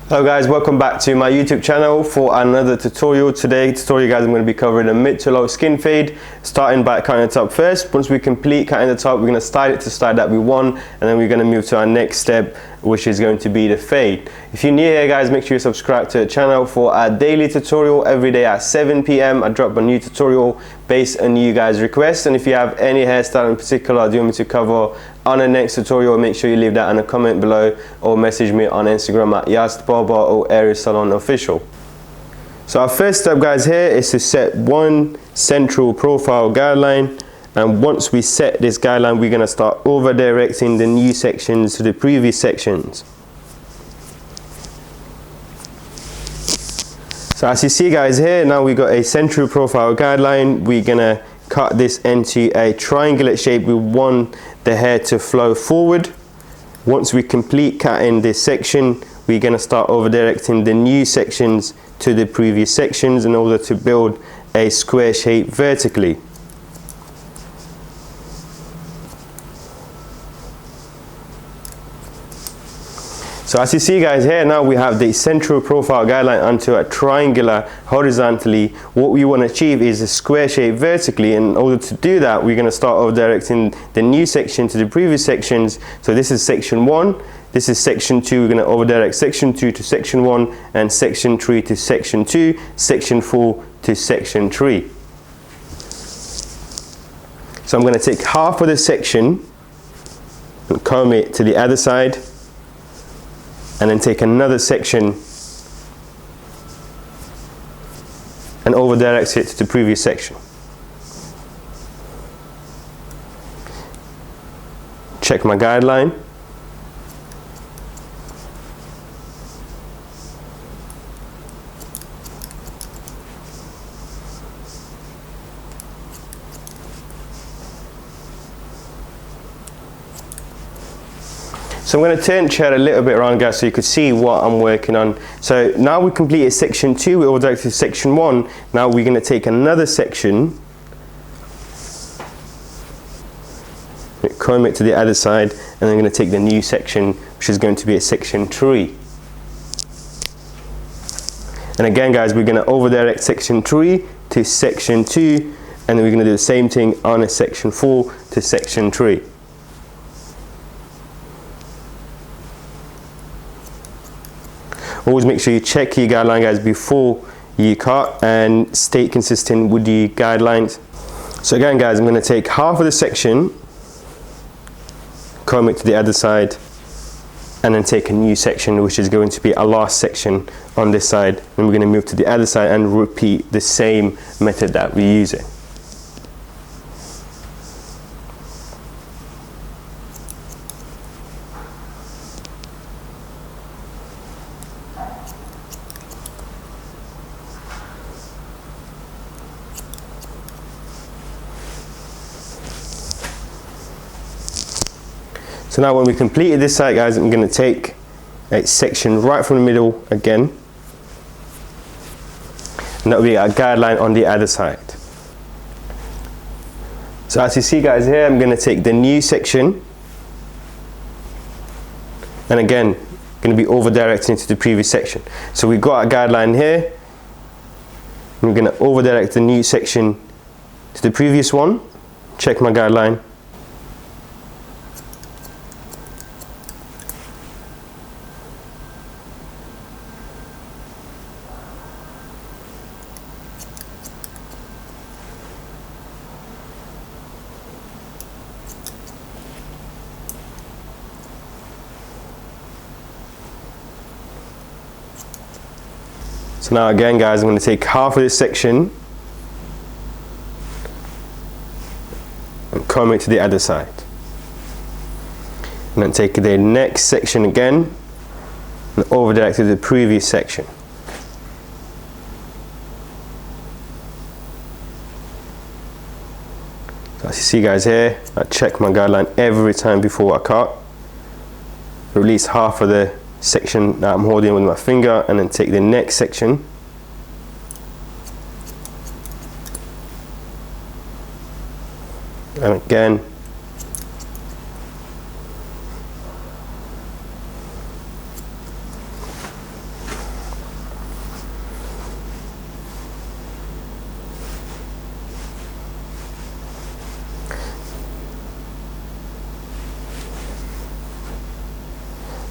Hello guys, welcome back to my YouTube channel for another tutorial. Today's tutorial guys, I'm going to be covering a mid to low skin fade, starting by cutting the top first. Once we complete cutting the top, we're going to style it to style that we want, and then we're going to move to our next step, which is going to be the fade. If you're new here guys, make sure you subscribe to the channel for our daily tutorial. Every day at 7 p.m. I drop a new tutorial based on you guys' requests, and if you have any hairstyle in particular do you want me to cover on the next tutorial, make sure you leave that in a comment below or message me on Instagram at Barber or Area Salon Official. So our first step guys here is to set one central profile guideline, and once we set this guideline we're going to start over directing the new sections to the previous sections. So as you see guys here, now we got a central profile guideline. We're going to cut this into a triangular shape. We want the hair to flow forward. Once we complete cutting this section, we're going to start over directing the new sections to the previous sections in order to build a square shape vertically. So as you see guys here, now we have the central profile guideline onto a triangular horizontally. What we want to achieve is a square shape vertically. In order to do that, we're going to start over directing the new section to the previous sections. So this is section 1, this is section 2, we're going to over direct section 2 to section 1, and section 3 to section 2, section 4 to section 3. So I'm going to take half of the section and comb it to the other side, and then take another section and over direct it to the previous section. Check my guideline. So I'm going to turn the chair a little bit around guys so you could see what I'm working on. So now we completed section 2, we over directed to section 1. Now we're going to take another section, comb it to the other side, and then I'm going to take the new section, which is going to be a section 3. And again guys, we're going to over direct section 3 to section 2, and then we're going to do the same thing on a section 4 to section 3. Always make sure you check your guideline guys before you cut and stay consistent with the guidelines. So again guys, I'm going to take half of the section, comb it to the other side, and then take a new section which is going to be a last section on this side, and we're going to move to the other side and repeat the same method that we're using. So now when we completed this side guys, I'm going to take a section right from the middle again, and that will be our guideline on the other side. So as you see guys here, I'm going to take the new section, and again going to be over directing to the previous section. So we've got our guideline here, and we're going to over direct the new section to the previous one. Check my guideline. So now again guys, I'm going to take half of this section and comb it to the other side, and then take the next section again and over direct to the previous section. So as you see guys here, I check my guideline every time before I cut. Release half of the section that I'm holding with my finger, and then take the next section and again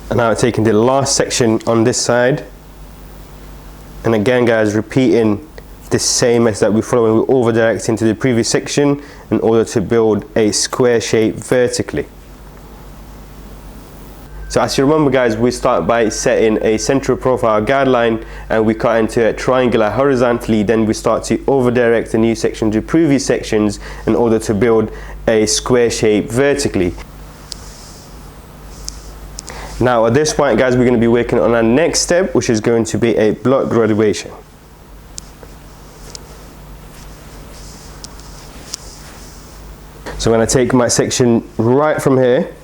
And now taking the last section on this side, and again guys, repeating the same method that we followed when we over direct into the previous section in order to build a square shape vertically. So as you remember guys, we start by setting a central profile guideline and we cut into a triangular horizontally, then we start to over direct the new section to previous sections in order to build a square shape vertically. Now at this point guys, we're going to be working on our next step, which is going to be a block graduation. So I'm going to take my section right from here,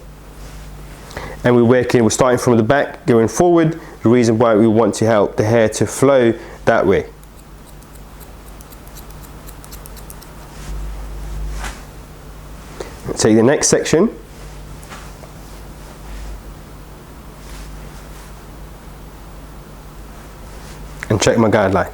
and we're starting from the back going forward. The reason why we want to help the hair to flow that way. Take the next section and check my guideline.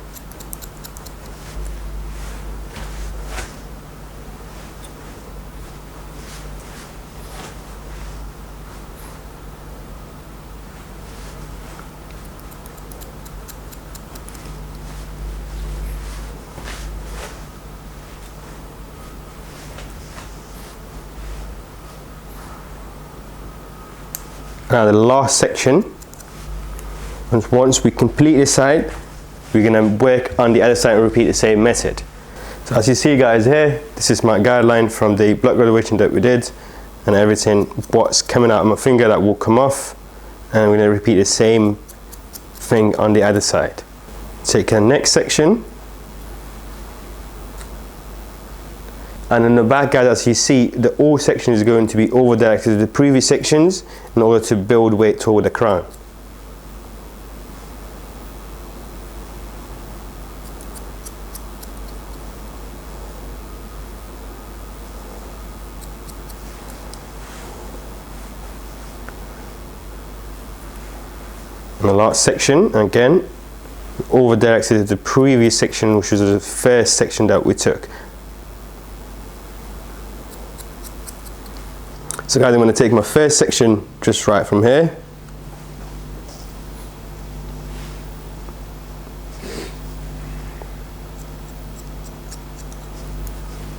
Now the last section, once we complete this side, we're going to work on the other side and repeat the same method. So as you see guys here, this is my guideline from the block graduation that we did, and everything what's coming out of my finger that will come off, and we're going to repeat the same thing on the other side. Take the next section, and in the back guys, as you see, the all section is going to be over directed to the previous sections in order to build weight toward the crown. And the last section, again, over directed to the previous section, which was the first section that we took. So guys, I'm going to take my first section just right from here.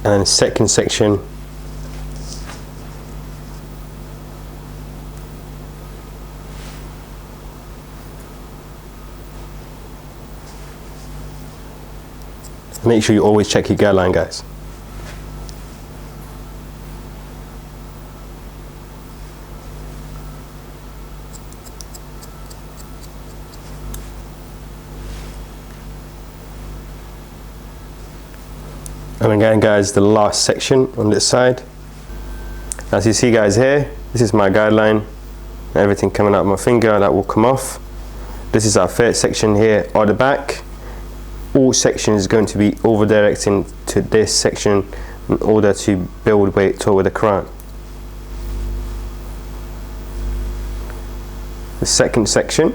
And second section. Make sure you always check your guideline guys. And again guys, the last section on this side. As you see guys here, this is my guideline. Everything coming out of my finger that will come off. This is our first section here on the back. All sections is going to be over directing to this section in order to build weight toward the crown. The second section.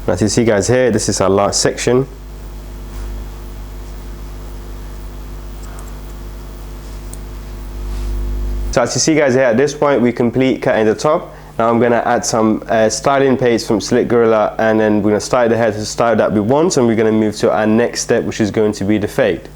As you see guys here, this is our last section. So as you see guys here, at this point we complete cutting the top. Now I'm going to add some styling paste from Slick Gorilla, and then we're going to style the hair to the style that we want, and we're going to move to our next step, which is going to be the fade.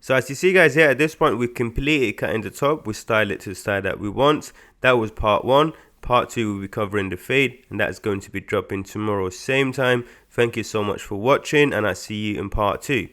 So as you see guys here, at this point we've completed cutting the top. We styled it to the style that we want. That was part 1. Part 2 we'll be covering the fade, and that's going to be dropping tomorrow same time. Thank you so much for watching, and I'll see you in part 2.